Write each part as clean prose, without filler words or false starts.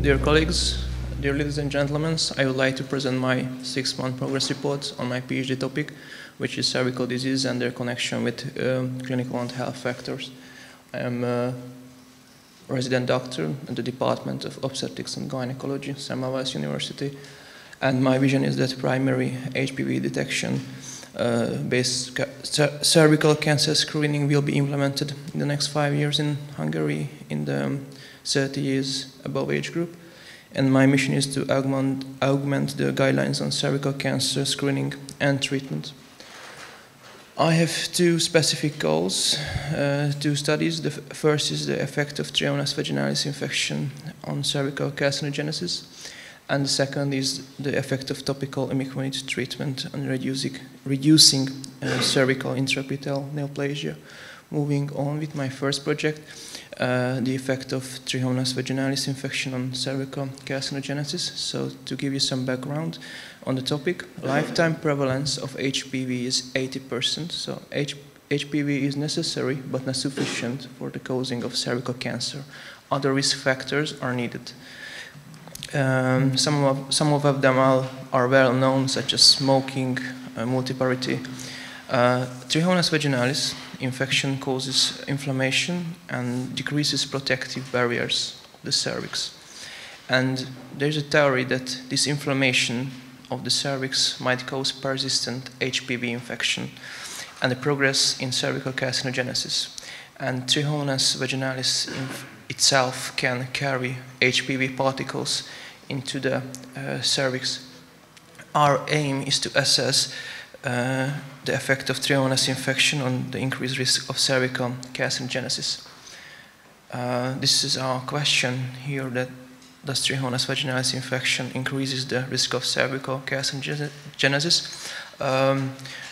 Dear colleagues, dear ladies and gentlemen, I would like to present my 6-month progress report on my PhD topic, which is cervical disease and their connection with clinical and health factors. I am a resident doctor in the Department of Obstetrics and Gynecology, Semmelweis University, and my vision is that primary HPV detection based cervical cancer screening will be implemented in the next 5 years in Hungary in the 30 years above age group. And my mission is to augment the guidelines on cervical cancer screening and treatment. I have 2 specific goals, 2 studies. The first is the effect of trichomonas vaginalis infection on cervical carcinogenesis. And the second is the effect of topical imiquimod treatment on reducing cervical intraepithelial neoplasia. Moving on with my first project, the effect of trichomonas vaginalis infection on cervical carcinogenesis. So to give you some background on the topic, lifetime prevalence of HPV is 80%. So HPV is necessary but not sufficient for the causing of cervical cancer. Other risk factors are needed. Some of them are well known, such as smoking, multiparity. Trichomonas vaginalis infection causes inflammation and decreases protective barriers of the cervix. And there's a theory that this inflammation of the cervix might cause persistent HPV infection and the progress in cervical carcinogenesis. And Trichomonas vaginalis itself can carry HPV particles into the cervix. Our aim is to assess the effect of trichomonas infection on the increased risk of cervical carcinogenesis. This is our question here, that does trichomonas vaginalis infection increases the risk of cervical carcinogenesis?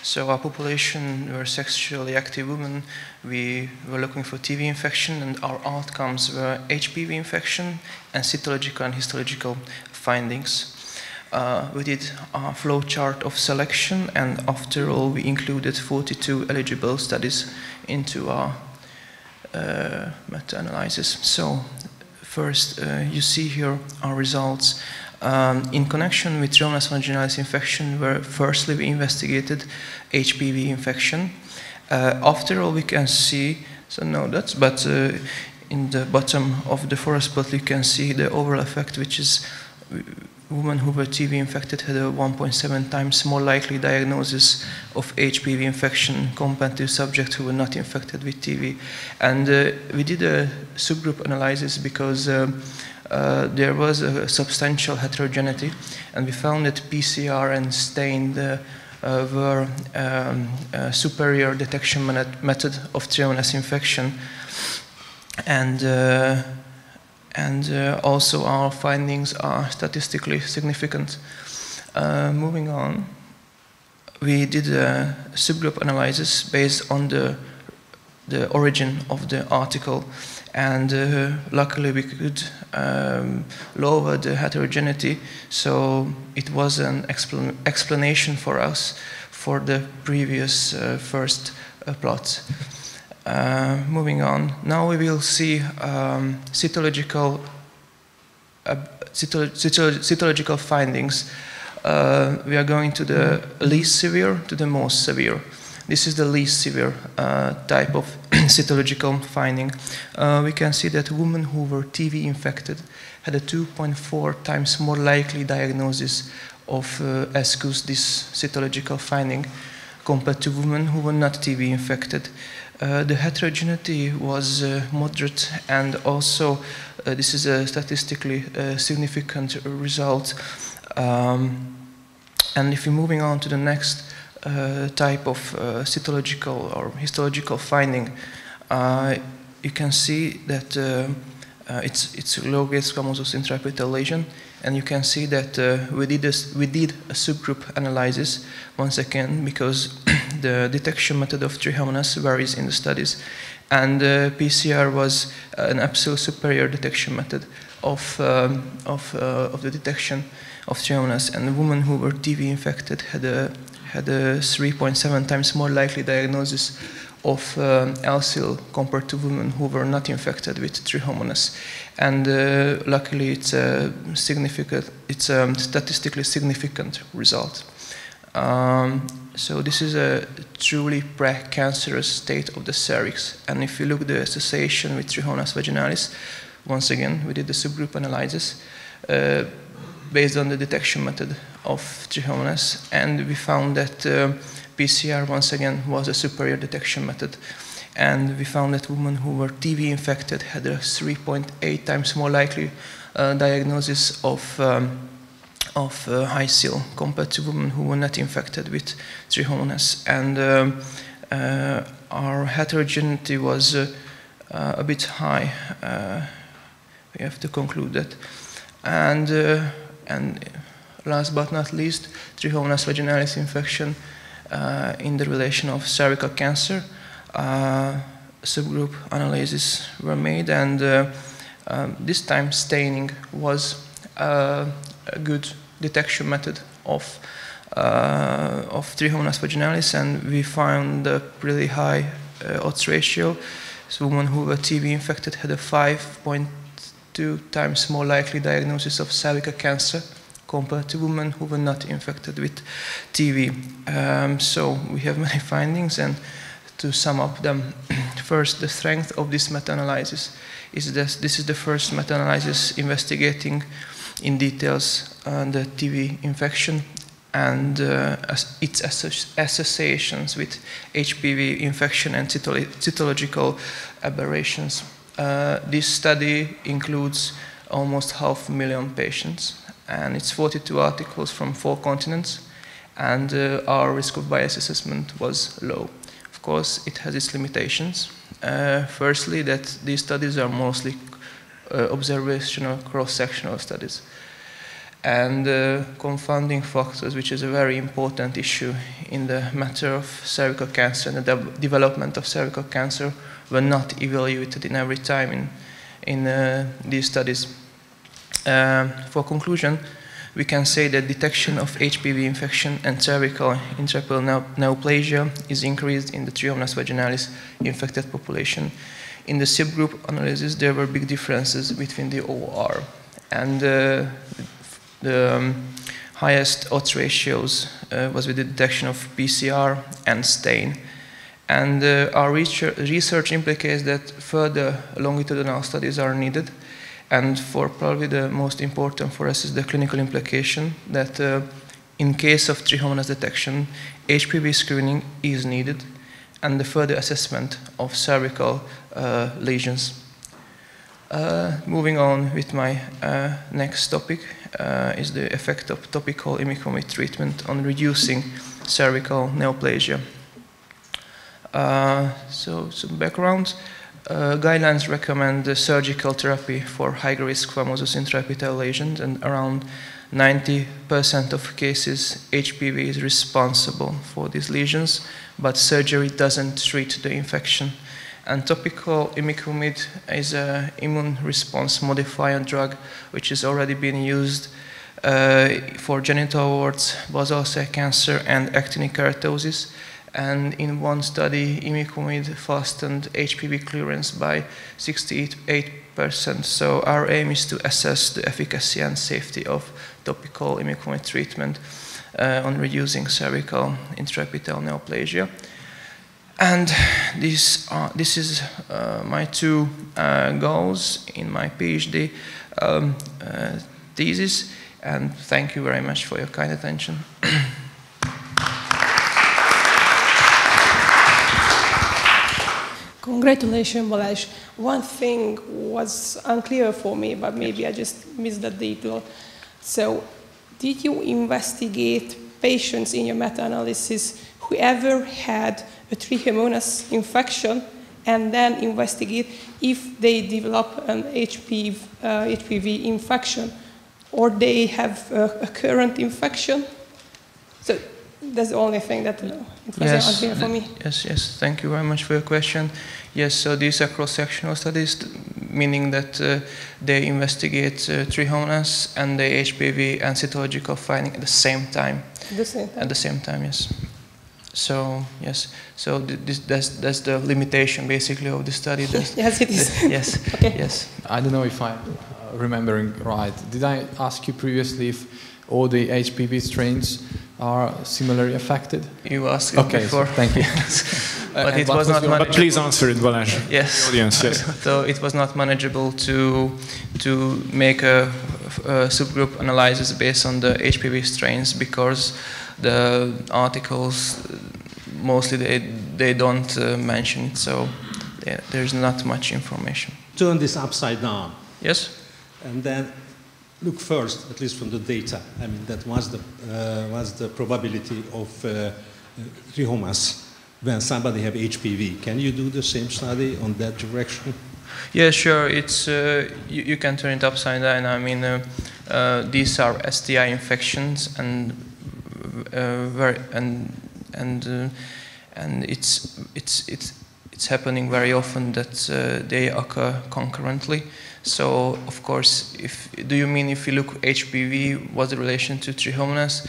So our population were sexually active women. We were looking for TB infection, and our outcomes were HPV infection and cytological and histological findings. We did a flow chart of selection, and after all, we included 42 eligible studies into our meta-analysis. So first, you see here our results. In connection with trichomonas vaginalis infection, where firstly we investigated HPV infection. After all, we can see, so no dots, but in the bottom of the forest plot, you can see the overall effect, which is women who were TB infected had a 1.7 times more likely diagnosis of HPV infection compared to subjects who were not infected with TB. And we did a subgroup analysis because there was a substantial heterogeneity, and we found that PCR and stain were superior detection method of trichomonas infection, and also our findings are statistically significant. Moving on, we did a subgroup analysis based on the origin of the article, and luckily we could lower the heterogeneity, so it was an explanation for us for the previous first plot. Moving on, now we will see cytological findings. We are going to the least severe to the most severe. This is the least severe type of cytological finding. We can see that women who were TB infected had a 2.4 times more likely diagnosis of ESCUS, this cytological finding, compared to women who were not TB infected. The heterogeneity was moderate, and also this is a statistically significant result. And if you're moving on to the next type of cytological or histological finding, you can see that it's low-grade squamous intraepithelial lesion, and you can see that we did a subgroup analysis once again, because the detection method of trichomonas varies in the studies, and PCR was an absolute superior detection method of the detection of trichomonas, and women who were TB infected had a 3.7 times more likely diagnosis of LCL compared to women who were not infected with trichomonas. And luckily it's a statistically significant result. So this is a truly precancerous state of the cervix. And if you look at the association with trichomonas vaginalis, once again, we did the subgroup analysis based on the detection method of trichomonas, and we found that PCR, once again, was a superior detection method. And we found that women who were TB infected had a 3.8 times more likely diagnosis of high CIL compared to women who were not infected with trichomonas. And our heterogeneity was a bit high. We have to conclude that. And last but not least, trichomonas vaginalis infection in the relation of cervical cancer. Subgroup analyses were made, and this time staining was a good detection method of trichomonas vaginalis, and we found a really high odds ratio. So women who were TB infected had a 5.2 times more likely diagnosis of cervical cancer compared to women who were not infected with TB. So we have many findings, and to sum up them, first, the strength of this meta-analysis is this is the first meta-analysis investigating in details the TB infection and its associations with HPV infection and cytological aberrations. This study includes almost 500,000 patients, and it's 42 articles from 4 continents, and our risk of bias assessment was low. Of course, it has its limitations. Firstly, that these studies are mostly observational cross-sectional studies. And confounding factors, which is a very important issue in the matter of cervical cancer and the development of cervical cancer, were not evaluated in every time in these studies. For conclusion, we can say that detection of HPV infection and cervical intraepithelial neoplasia is increased in the trichomonas vaginalis infected population. In the subgroup analysis, there were big differences between the OR, and the highest odds ratios was with the detection of PCR and stain. And our research implicates that further longitudinal studies are needed. And for probably the most important for us is the clinical implication that in case of trichomonas detection, HPV screening is needed, and the further assessment of cervical lesions. Moving on with my next topic is the effect of topical imiquimod treatment on reducing cervical neoplasia. So some background. Guidelines recommend the surgical therapy for high-risk phamosus intraepithelial lesions, and around 90% of cases HPV is responsible for these lesions, but surgery doesn't treat the infection. And topical imiquimod is an immune response modifying drug which has already been used for genital warts, basal cell cancer, and actinic keratosis. And in one study, imiquimod fastened HPV clearance by 68%. So our aim is to assess the efficacy and safety of topical imiquimod treatment on reducing cervical intraepithelial neoplasia. And this is my 2 goals in my PhD thesis. And thank you very much for your kind attention. Congratulations, Balázs. One thing was unclear for me, but maybe I just missed that detail. So, did you investigate patients in your meta-analysis who ever had a trichomonas infection and then investigate if they develop an HPV infection or they have a current infection? So, that's the only thing that it was unclear for me. Yes, thank you very much for your question. Yes, so these are cross-sectional studies, meaning that they investigate trichomonas and the HPV and cytological finding at the same time. At the same time? At the same time, yes. So yes, so that's the limitation basically of the study. Yes, it is. Yes. Okay. Yes. I don't know if I'm remembering right. Did I ask you previously if all the HPV strains are similarly affected? You asked it before. So thank you. But it was not manageable. But please answer it, Balázs. Yes. Audience, yes. So it was not manageable to make a subgroup analysis based on the HPV strains, because the articles mostly they don't mention it, so there's not much information. Turn this upside down. Yes. And then look first, at least from the data. I mean, that was the probability of trichomonas when somebody have HPV. Can you do the same study on that direction? Yeah, sure. It's you can turn it upside down. I mean, these are STI infections, and it's happening very often that they occur concurrently. So, of course, do you mean if you look HPV, what's the relation to trichomonas?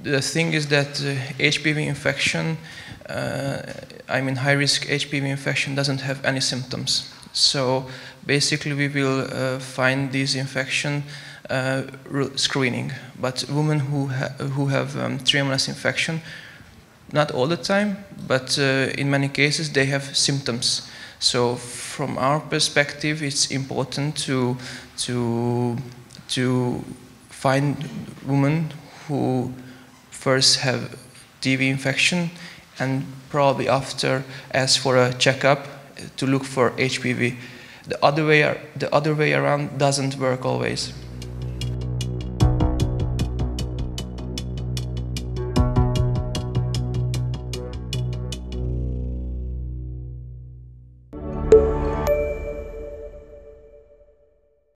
The thing is that HPV infection, I mean high-risk HPV infection doesn't have any symptoms. So basically we will find this infection screening. But women who have trichomonas infection, not all the time, but in many cases they have symptoms. So from our perspective, it's important to find women who first have TB infection and probably after ask for a checkup to look for HPV. The other way around doesn't work always.